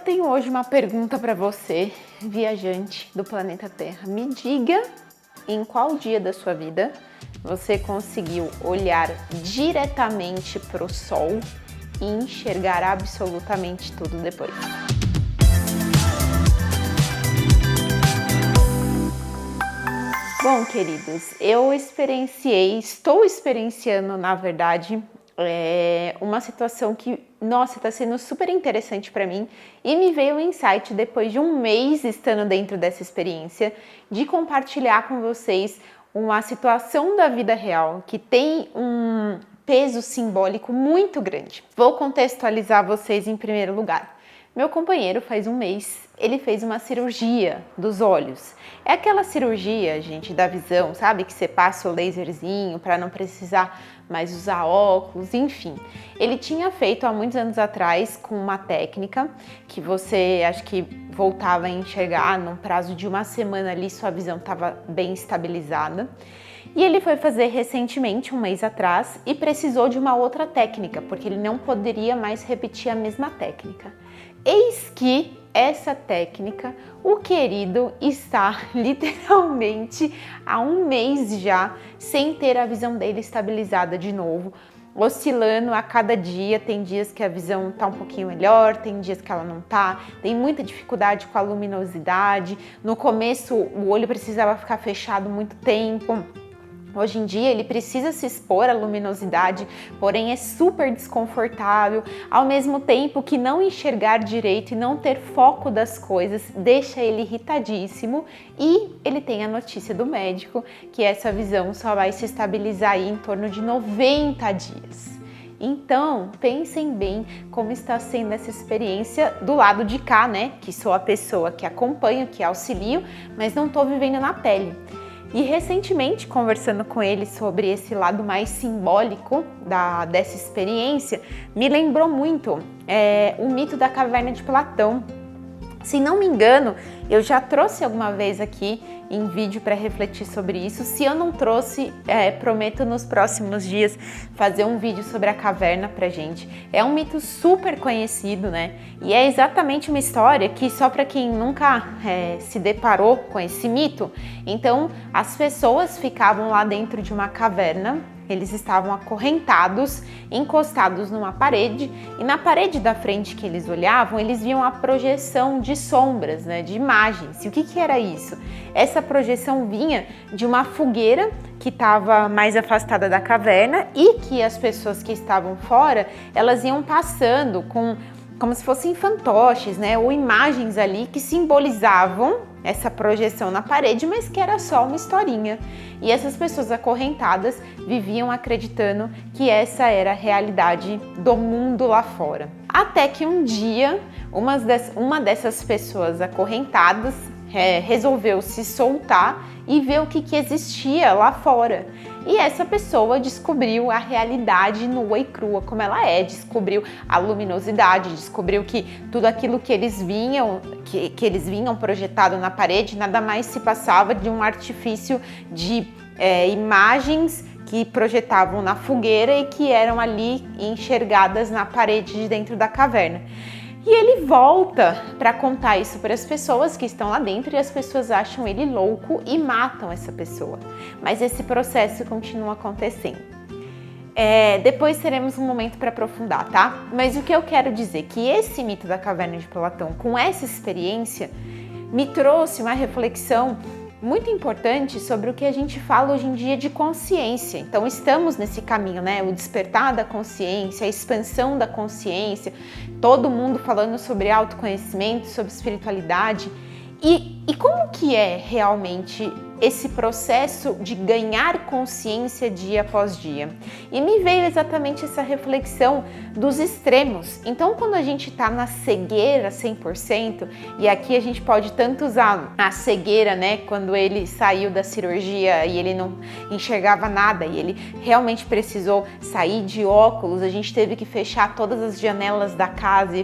tenho hoje uma pergunta para você, viajante do planeta Terra. Me diga em qual dia da sua vida você conseguiu olhar diretamente para o sol e enxergar absolutamente tudo depois. Bom, queridos, estou experienciando, na verdade, uma situação que, nossa, está sendo super interessante para mim e me veio o insight depois de um mês estando dentro dessa experiência de compartilhar com vocês uma situação da vida real que tem um peso simbólico muito grande. Vou contextualizar vocês em primeiro lugar. Meu companheiro, faz um mês, ele fez uma cirurgia dos olhos. É aquela cirurgia, gente, da visão, sabe? Que você passa o laserzinho para não precisar mais usar óculos, enfim. Ele tinha feito há muitos anos atrás com uma técnica que você, acho que voltava a enxergar num prazo de uma semana ali, sua visão estava bem estabilizada. E ele foi fazer recentemente, um mês atrás, e precisou de uma outra técnica, porque ele não poderia mais repetir a mesma técnica. Eis que essa técnica, o querido está literalmente há um mês já sem ter a visão dele estabilizada de novo, oscilando a cada dia. Tem dias que a visão tá um pouquinho melhor, tem dias que ela não tá, tem muita dificuldade com a luminosidade. No começo o olho precisava ficar fechado muito tempo. Hoje em dia ele precisa se expor à luminosidade, porém é super desconfortável, ao mesmo tempo que não enxergar direito e não ter foco das coisas deixa ele irritadíssimo, e ele tem a notícia do médico que essa visão só vai se estabilizar aí em torno de 90 dias. Então, pensem bem como está sendo essa experiência do lado de cá, né? Que sou a pessoa que acompanho, que auxilio, mas não estou vivendo na pele. E recentemente, conversando com ele sobre esse lado mais simbólico dessa experiência, me lembrou muito o mito da caverna de Platão. Se não me engano, eu já trouxe alguma vez aqui em vídeo para refletir sobre isso. Se eu não trouxe, prometo nos próximos dias fazer um vídeo sobre a caverna pra gente. É um mito super conhecido, né? E é exatamente uma história que, só para quem nunca se deparou com esse mito, então as pessoas ficavam lá dentro de uma caverna. Eles estavam acorrentados, encostados numa parede, e na parede da frente que eles olhavam, eles viam a projeção de sombras, né, de imagens. E o que era isso? Essa projeção vinha de uma fogueira que estava mais afastada da caverna e que as pessoas que estavam fora, elas iam passando como se fossem fantoches, né, ou imagens ali que simbolizavam essa projeção na parede, mas que era só uma historinha. E essas pessoas acorrentadas viviam acreditando que essa era a realidade do mundo lá fora. Até que um dia, uma dessas pessoas acorrentadas resolveu se soltar e ver o que existia lá fora. E essa pessoa descobriu a realidade nua e crua como ela é, descobriu a luminosidade, descobriu que tudo aquilo que eles vinham projetado na parede nada mais se passava de um artifício de imagens que projetavam na fogueira e que eram ali enxergadas na parede de dentro da caverna. E ele volta para contar isso para as pessoas que estão lá dentro, e as pessoas acham ele louco e matam essa pessoa. Mas esse processo continua acontecendo. Depois teremos um momento para aprofundar, tá? Mas o que eu quero dizer é que esse mito da caverna de Platão, com essa experiência, me trouxe uma reflexão muito importante sobre o que a gente fala hoje em dia de consciência. Então estamos nesse caminho, né? O despertar da consciência, a expansão da consciência, todo mundo falando sobre autoconhecimento, sobre espiritualidade. E como que é realmente esse processo de ganhar consciência dia após dia? E me veio exatamente essa reflexão dos extremos. Então, quando a gente está na cegueira 100%, e aqui a gente pode tanto usar a cegueira, né, quando ele saiu da cirurgia e ele não enxergava nada, e ele realmente precisou sair de óculos, a gente teve que fechar todas as janelas da casa e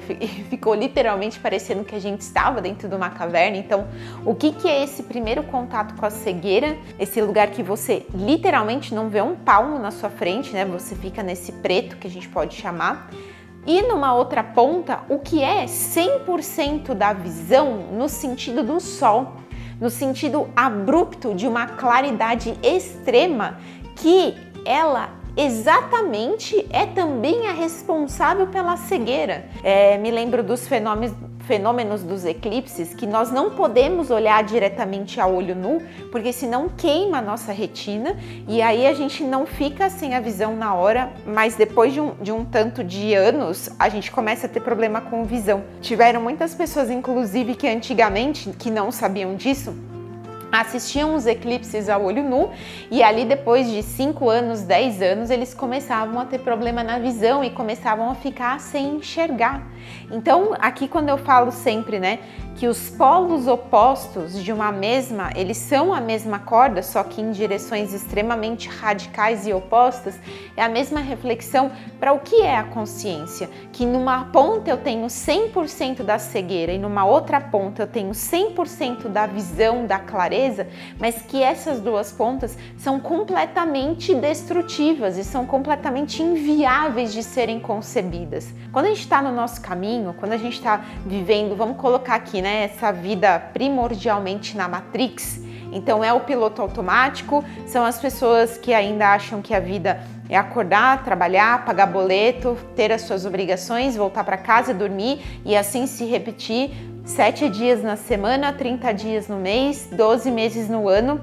ficou literalmente parecendo que a gente estava dentro de uma caverna. Então, o que é esse primeiro contato com a cegueira? Esse lugar que você literalmente não vê um palmo na sua frente, né? Você fica nesse preto, que a gente pode chamar. E numa outra ponta, o que é 100% da visão no sentido do sol, no sentido abrupto de uma claridade extrema, que ela exatamente é também a responsável pela cegueira. Me lembro dos fenômenos dos eclipses, que nós não podemos olhar diretamente a olho nu, porque senão queima a nossa retina e aí a gente não fica sem a visão na hora, mas depois de um tanto de anos, a gente começa a ter problema com visão. Tiveram muitas pessoas, inclusive, que antigamente, que não sabiam disso, assistiam os eclipses a olho nu e ali depois de 5 anos, 10 anos, eles começavam a ter problema na visão e começavam a ficar sem enxergar. Então, aqui quando eu falo sempre, né, que os polos opostos de uma mesma, eles são a mesma corda, só que em direções extremamente radicais e opostas, é a mesma reflexão para o que é a consciência, que numa ponta eu tenho 100% da cegueira e numa outra ponta eu tenho 100% da visão, da clareza, mas que essas duas pontas são completamente destrutivas e são completamente inviáveis de serem concebidas. Quando a gente está no nosso caminho, quando a gente está vivendo, vamos colocar aqui, né, essa vida primordialmente na Matrix, então é o piloto automático, são as pessoas que ainda acham que a vida é acordar, trabalhar, pagar boleto, ter as suas obrigações, voltar para casa, dormir e assim se repetir 7 dias na semana, 30 dias no mês, 12 meses no ano,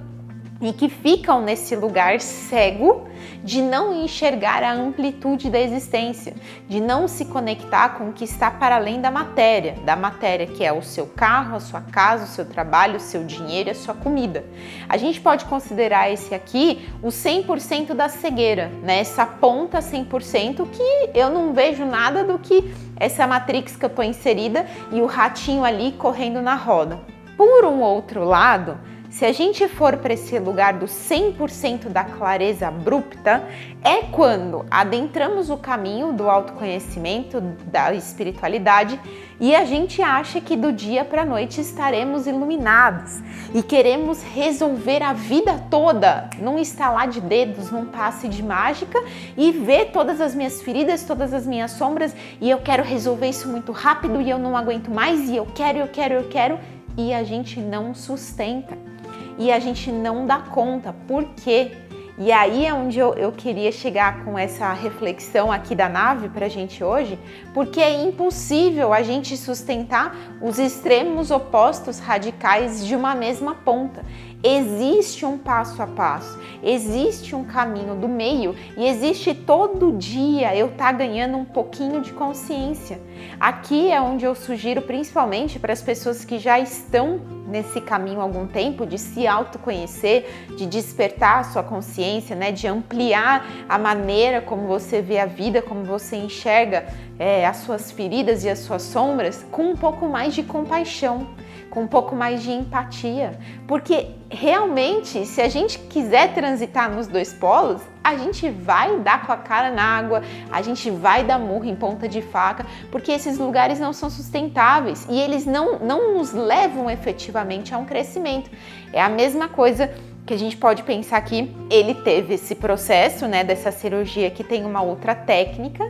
e que ficam nesse lugar cego de não enxergar a amplitude da existência, de não se conectar com o que está para além da matéria que é o seu carro, a sua casa, o seu trabalho, o seu dinheiro, a sua comida. A gente pode considerar esse aqui o 100% da cegueira, né? Essa ponta 100% que eu não vejo nada do que essa matrix que eu estou inserida e o ratinho ali correndo na roda. Por um outro lado, se a gente for para esse lugar do 100% da clareza abrupta, é quando adentramos o caminho do autoconhecimento, da espiritualidade, e a gente acha que do dia para a noite estaremos iluminados e queremos resolver a vida toda num estalar de dedos, num passe de mágica e ver todas as minhas feridas, todas as minhas sombras, e eu quero resolver isso muito rápido e eu não aguento mais e eu quero, e a gente não sustenta. E a gente não dá conta. Por quê? E aí é onde eu queria chegar com essa reflexão aqui da nave pra gente hoje, porque é impossível a gente sustentar os extremos opostos radicais de uma mesma ponta. Existe um passo a passo, existe um caminho do meio e existe todo dia eu estar ganhando um pouquinho de consciência. Aqui é onde eu sugiro, principalmente para as pessoas que já estão nesse caminho há algum tempo, de se autoconhecer, de despertar a sua consciência, né, de ampliar a maneira como você vê a vida, como você enxerga as suas feridas e as suas sombras, com um pouco mais de compaixão, com um pouco mais de empatia, porque realmente, se a gente quiser transitar nos dois polos, a gente vai dar com a cara na água, a gente vai dar murro em ponta de faca, porque esses lugares não são sustentáveis e eles não nos levam efetivamente a um crescimento. É a mesma coisa que a gente pode pensar que ele teve esse processo, né, dessa cirurgia que tem uma outra técnica,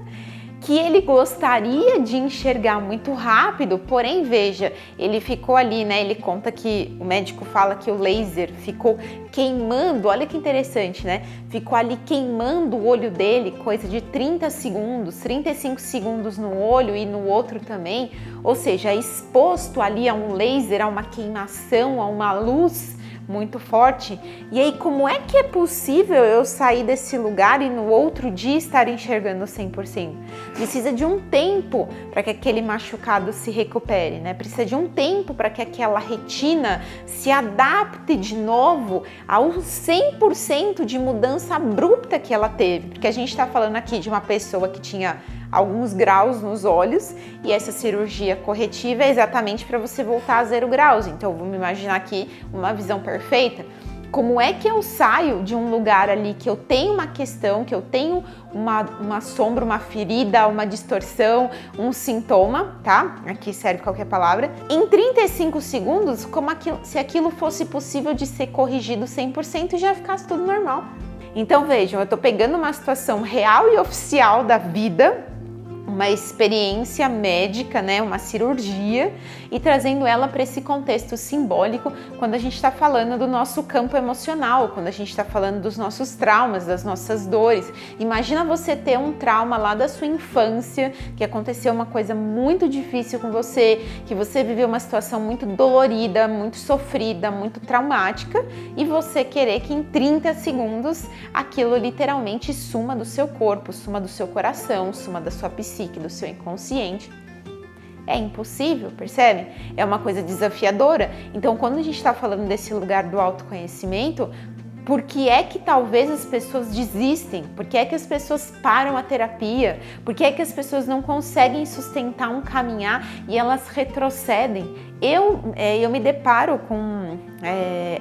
que ele gostaria de enxergar muito rápido, porém, veja, ele ficou ali, né? Ele conta que o médico fala que o laser ficou queimando, olha que interessante, né? Ficou ali queimando o olho dele, coisa de 30 segundos, 35 segundos no olho e no outro também, ou seja, exposto ali a um laser, a uma queimação, a uma luz muito forte. E aí, como é que é possível eu sair desse lugar e no outro dia estar enxergando 100%? Precisa de um tempo para que aquele machucado se recupere, né? Precisa de um tempo para que aquela retina se adapte de novo ao 100% de mudança abrupta que ela teve. Porque a gente está falando aqui de uma pessoa que tinha alguns graus nos olhos e essa cirurgia corretiva é exatamente para você voltar a 0 graus. Então vamos imaginar aqui uma visão perfeita. Como é que eu saio de um lugar ali que eu tenho uma questão, que eu tenho uma sombra, uma ferida, uma distorção, um sintoma, tá? Aqui serve qualquer palavra. Em 35 segundos, como se aquilo fosse possível de ser corrigido 100% e já ficasse tudo normal. Então vejam, eu tô pegando uma situação real e oficial da vida, uma experiência médica, né, uma cirurgia, e trazendo ela para esse contexto simbólico quando a gente está falando do nosso campo emocional, quando a gente está falando dos nossos traumas, das nossas dores. Imagina você ter um trauma lá da sua infância, que aconteceu uma coisa muito difícil com você, que você viveu uma situação muito dolorida, muito sofrida, muito traumática, e você querer que em 30 segundos aquilo literalmente suma do seu corpo, suma do seu coração, suma da sua psique, do seu inconsciente. É impossível, percebe? É uma coisa desafiadora. Então, quando a gente está falando desse lugar do autoconhecimento, por que é que talvez as pessoas desistem? Por que é que as pessoas param a terapia? Por que é que as pessoas não conseguem sustentar um caminhar e elas retrocedem? Eu me deparo com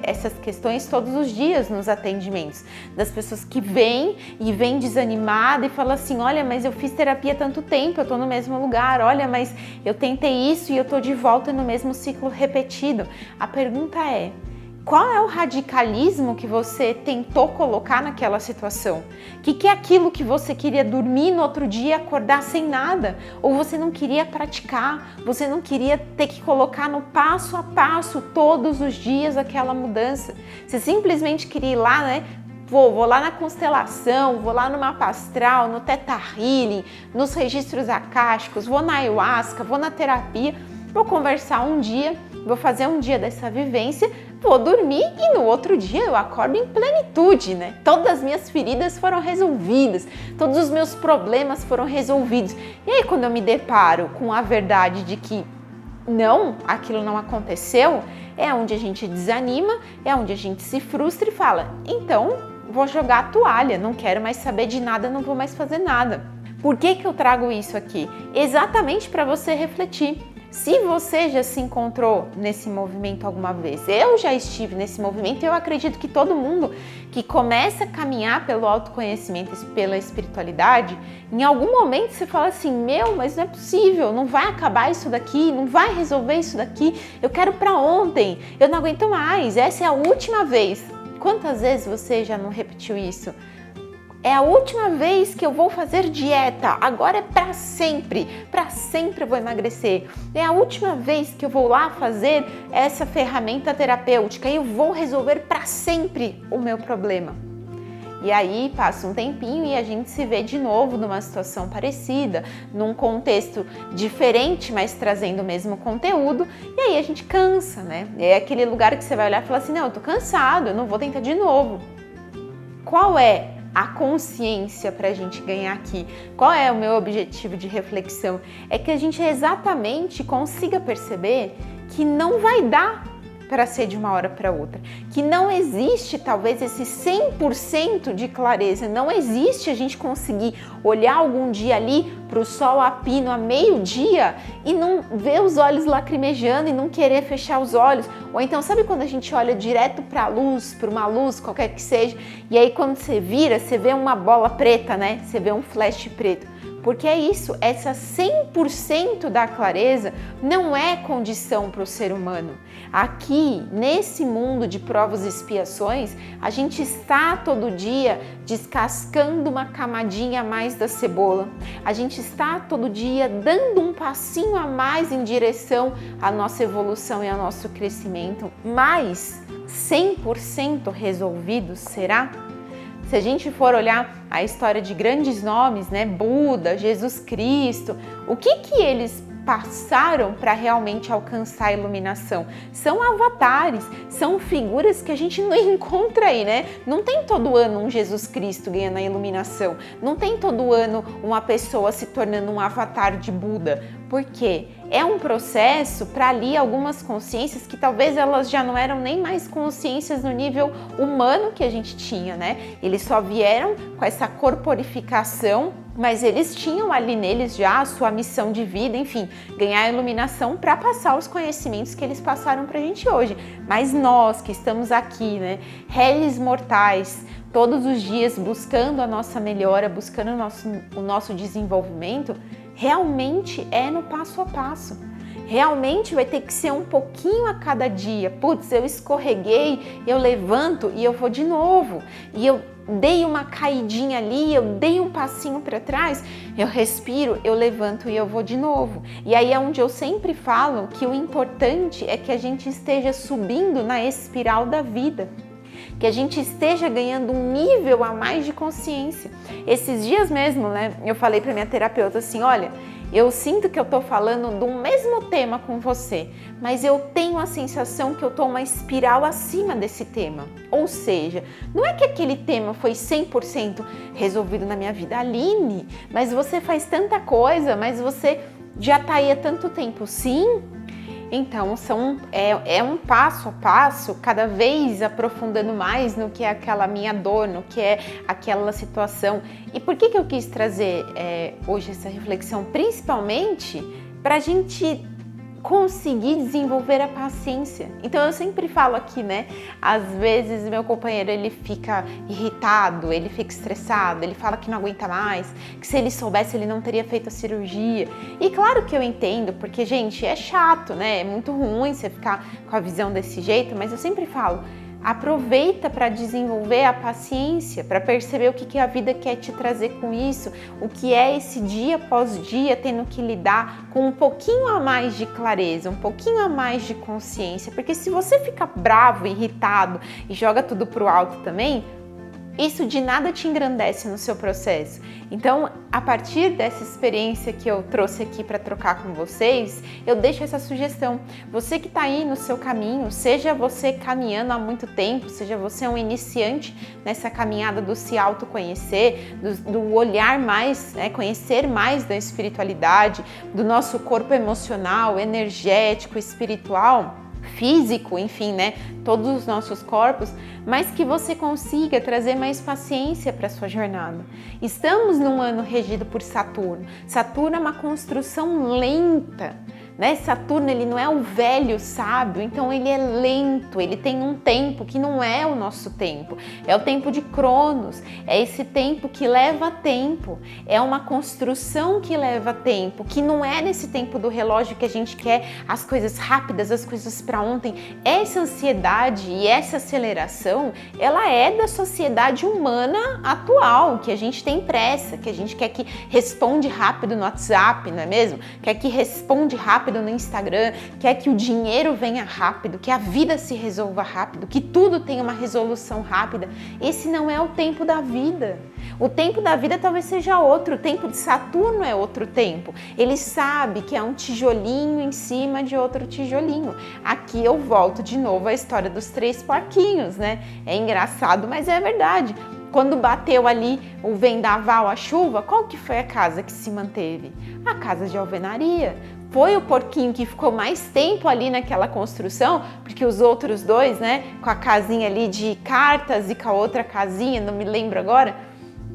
essas questões todos os dias nos atendimentos, das pessoas que vêm desanimada e falam assim, olha, mas eu fiz terapia há tanto tempo, eu tô no mesmo lugar, olha, mas eu tentei isso e eu tô de volta no mesmo ciclo repetido. A pergunta é, qual é o radicalismo que você tentou colocar naquela situação? O que é aquilo que você queria dormir no outro dia e acordar sem nada? Ou você não queria praticar? Você não queria ter que colocar no passo a passo todos os dias aquela mudança? Você simplesmente queria ir lá, né? Vou lá na constelação, vou lá no mapa astral, no Theta Healing, nos registros akáshicos, vou na ayahuasca, vou na terapia, vou conversar um dia, vou fazer um dia dessa vivência, vou dormir e no outro dia eu acordo em plenitude, né? Todas as minhas feridas foram resolvidas, todos os meus problemas foram resolvidos. E aí quando eu me deparo com a verdade de que não, aquilo não aconteceu, é onde a gente desanima, é onde a gente se frustra e fala, então vou jogar a toalha, não quero mais saber de nada, não vou mais fazer nada. Por que eu trago isso aqui? Exatamente para você refletir. Se você já se encontrou nesse movimento alguma vez, eu já estive nesse movimento e eu acredito que todo mundo que começa a caminhar pelo autoconhecimento e pela espiritualidade, em algum momento você fala assim, mas não é possível, não vai acabar isso daqui, não vai resolver isso daqui, eu quero para ontem, eu não aguento mais, essa é a última vez. Quantas vezes você já não repetiu isso? É a última vez que eu vou fazer dieta, agora é para sempre eu vou emagrecer. É a última vez que eu vou lá fazer essa ferramenta terapêutica e eu vou resolver para sempre o meu problema. E aí passa um tempinho e a gente se vê de novo numa situação parecida, num contexto diferente, mas trazendo o mesmo conteúdo, e aí a gente cansa, né? É aquele lugar que você vai olhar e falar assim, não, eu tô cansado, eu não vou tentar de novo. Qual é a consciência para a gente ganhar aqui? Qual é o meu objetivo de reflexão? É que a gente exatamente consiga perceber que não vai dar para ser de uma hora para outra, que não existe talvez esse 100% de clareza, não existe a gente conseguir olhar algum dia ali para o sol a pino a meio-dia e não ver os olhos lacrimejando e não querer fechar os olhos, ou então sabe quando a gente olha direto para a luz, para uma luz, qualquer que seja, e aí quando você vira, você vê uma bola preta, né? Você vê um flash preto. Porque é isso, essa 100% da clareza não é condição para o ser humano. Aqui, nesse mundo de provas e expiações, a gente está todo dia descascando uma camadinha a mais da cebola. A gente está todo dia dando um passinho a mais em direção à nossa evolução e ao nosso crescimento. Mas 100% resolvido será? Se a gente for olhar a história de grandes nomes, né, Buda, Jesus Cristo, o que eles passaram para realmente alcançar a iluminação? São avatares, são figuras que a gente não encontra aí, né? Não tem todo ano um Jesus Cristo ganhando a iluminação, não tem todo ano uma pessoa se tornando um avatar de Buda. Por quê? É um processo para ali algumas consciências que talvez elas já não eram nem mais consciências no nível humano que a gente tinha, né? Eles só vieram com essa corporificação, mas eles tinham ali neles já a sua missão de vida, enfim, ganhar a iluminação para passar os conhecimentos que eles passaram para a gente hoje. Mas nós que estamos aqui, né, réis mortais, todos os dias buscando a nossa melhora, buscando o nosso desenvolvimento, realmente é no passo a passo. Realmente vai ter que ser um pouquinho a cada dia. Putz, eu escorreguei, eu levanto e eu vou de novo. E eu dei uma caidinha ali, eu dei um passinho para trás, eu respiro, eu levanto e eu vou de novo. E aí é onde eu sempre falo que o importante é que a gente esteja subindo na espiral da vida, que a gente esteja ganhando um nível a mais de consciência. Esses dias mesmo, né, eu falei para minha terapeuta assim, olha, eu sinto que eu tô falando do mesmo tema com você, mas eu tenho a sensação que eu tô uma espiral acima desse tema. Ou seja, não é que aquele tema foi 100% resolvido na minha vida, Aline, mas você faz tanta coisa, mas você já tá aí há tanto tempo, sim? Então, é um passo a passo, cada vez aprofundando mais no que é aquela minha dor, no que é aquela situação. E por que eu quis trazer hoje essa reflexão? Principalmente para a gente conseguir desenvolver a paciência. Então eu sempre falo aqui, né? Às vezes meu companheiro ele fica irritado, ele fica estressado, ele fala que não aguenta mais, que se ele soubesse ele não teria feito a cirurgia. E claro que eu entendo, porque gente, é chato, né? É muito ruim você ficar com a visão desse jeito, mas eu sempre falo, aproveita para desenvolver a paciência, para perceber o que a vida quer te trazer com isso, o que é esse dia após dia tendo que lidar com um pouquinho a mais de clareza, um pouquinho a mais de consciência, porque se você fica bravo, irritado e joga tudo pro alto também, isso de nada te engrandece no seu processo. Então, a partir dessa experiência que eu trouxe aqui para trocar com vocês, eu deixo essa sugestão. Você que está aí no seu caminho, seja você caminhando há muito tempo, seja você um iniciante nessa caminhada do se autoconhecer, do olhar mais, né, conhecer mais da espiritualidade, do nosso corpo emocional, energético, espiritual, físico, enfim, né, todos os nossos corpos, mas que você consiga trazer mais paciência para a sua jornada. Estamos num ano regido por Saturno. Saturno é uma construção lenta, né? Saturno, ele não é o velho sábio, então ele é lento, ele tem um tempo que não é o nosso tempo, é o tempo de Cronos, é esse tempo que leva tempo, é uma construção que leva tempo, que não é nesse tempo do relógio que a gente quer as coisas rápidas, as coisas para ontem. Essa ansiedade e essa aceleração, ela é da sociedade humana atual, que a gente tem pressa, que a gente quer que responde rápido no WhatsApp, não é mesmo? Quer que responde rápido no Instagram, quer que o dinheiro venha rápido, que a vida se resolva rápido, que tudo tenha uma resolução rápida. Esse não é o tempo da vida. O tempo da vida talvez seja outro, o tempo de Saturno é outro tempo. Ele sabe que é um tijolinho em cima de outro tijolinho. Aqui eu volto de novo à história dos 3 porquinhos, né? É engraçado, mas é verdade. Quando bateu ali o vendaval, a chuva, qual que foi a casa que se manteve? A casa de alvenaria. Foi o porquinho que ficou mais tempo ali naquela construção, porque os outros dois, né, com a casinha ali de cartas e com a outra casinha, não me lembro agora,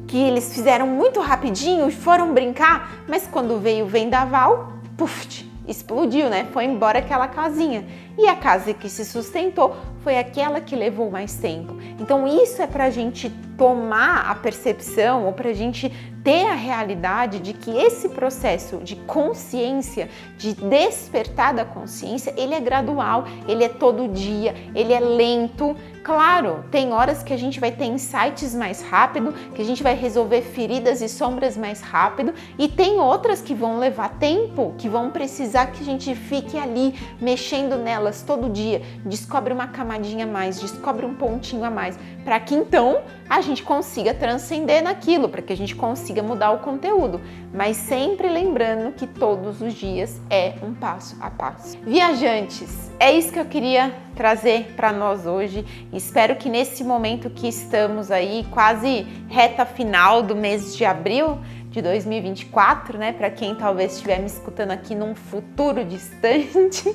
que eles fizeram muito rapidinho e foram brincar, mas quando veio o vendaval, puf, explodiu, né? Foi embora aquela casinha. E a casa que se sustentou foi aquela que levou mais tempo. Então isso é para a gente tomar a percepção ou para a gente ter a realidade de que esse processo de consciência, de despertar da consciência, ele é gradual, ele é todo dia, ele é lento. Claro, tem horas que a gente vai ter insights mais rápido, que a gente vai resolver feridas e sombras mais rápido, e tem outras que vão levar tempo, que vão precisar que a gente fique ali mexendo nelas todo dia, descobre uma camadinha a mais, descobre um pontinho a mais, para que então a gente consiga transcender naquilo, para que a gente consiga mudar o conteúdo, mas sempre lembrando que todos os dias é um passo a passo. Viajantes, é isso que eu queria trazer para nós hoje. Espero que nesse momento que estamos aí, quase reta final do mês de abril de 2024, né? Para quem talvez estiver me escutando aqui num futuro distante,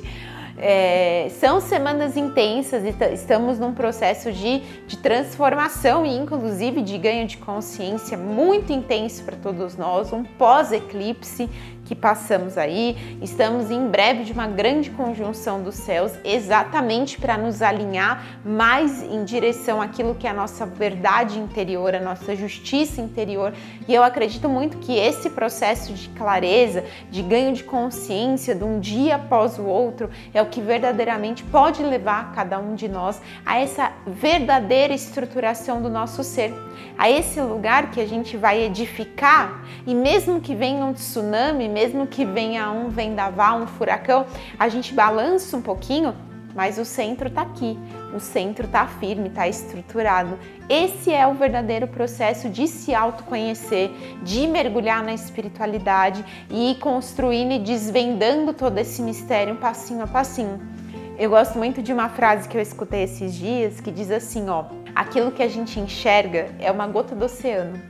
são semanas intensas e estamos num processo de transformação e inclusive de ganho de consciência muito intenso para todos nós, um pós-eclipse que passamos aí. Estamos em breve de uma grande conjunção dos céus, exatamente para nos alinhar mais em direção àquilo que é a nossa verdade interior, a nossa justiça interior. E eu acredito muito que esse processo de clareza, de ganho de consciência de um dia após o outro, é o que verdadeiramente pode levar cada um de nós a essa verdadeira estruturação do nosso ser, a esse lugar que a gente vai edificar, e mesmo que venha um tsunami, mesmo que venha um vendaval, um furacão, a gente balança um pouquinho, mas o centro está aqui, o centro está firme, está estruturado. Esse é o verdadeiro processo de se autoconhecer, de mergulhar na espiritualidade e ir construindo e desvendando todo esse mistério passinho a passinho. Eu gosto muito de uma frase que eu escutei esses dias que diz assim, ó: aquilo que a gente enxerga é uma gota do oceano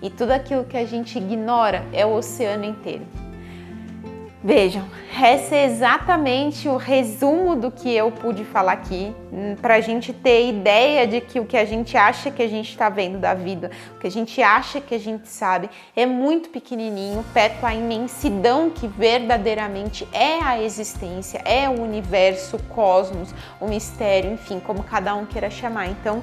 e tudo aquilo que a gente ignora é o oceano inteiro. Vejam, esse é exatamente o resumo do que eu pude falar aqui, para a gente ter ideia de que o que a gente acha que a gente está vendo da vida, o que a gente acha que a gente sabe, é muito pequenininho, perto à imensidão que verdadeiramente é a existência, é o universo, o cosmos, o mistério, enfim, como cada um queira chamar. Então,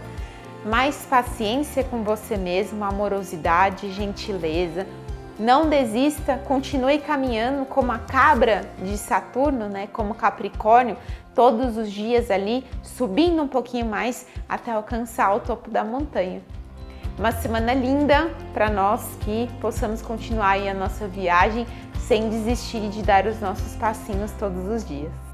mais paciência com você mesmo, amorosidade, gentileza. Não desista, continue caminhando como a cabra de Saturno, né? Como Capricórnio, todos os dias ali, subindo um pouquinho mais até alcançar o topo da montanha. Uma semana linda para nós, que possamos continuar aí a nossa viagem sem desistir de dar os nossos passinhos todos os dias.